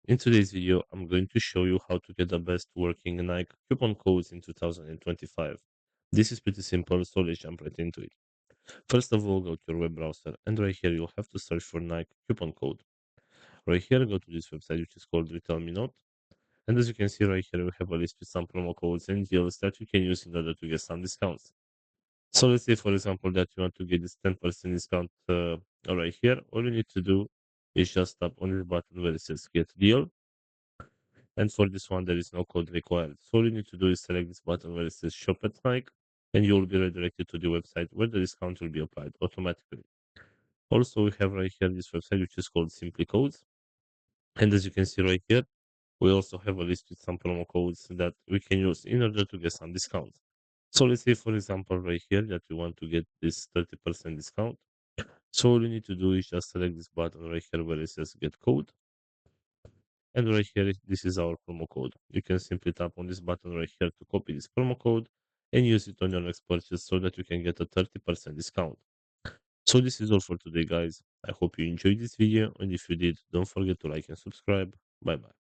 In today's video, I'm going to show you how to get the best working Nike coupon codes in 2025. This is pretty simple, so let's jump right into it. First of all, go to your web browser, and right here you'll have to search for Nike coupon code. Right here, go to this website which is called Retail Me Note. And as you can see right here, we have a list with some promo codes and deals that you can use in order to get some discounts. So let's say, for example, that you want to get this 10% discount right here. All you need to do is just tap on this button where it says Get Deal. And for this one, there is no code required. So all you need to do is select this button where it says Shop at Nike, and you will be redirected to the website where the discount will be applied automatically. Also, we have right here this website which is called Simply Codes. And as you can see right here, we also have a list with some promo codes that we can use in order to get some discounts. So let's say, for example, right here that we want to get this 30% discount. So all you need to do is just select this button right here where it says Get Code. And right here, this is our promo code. You can simply tap on this button right here to copy this promo code and use it on your next purchase so that you can get a 30% discount. So this is all for today, guys. I hope you enjoyed this video, and if you did, don't forget to like and subscribe. Bye bye.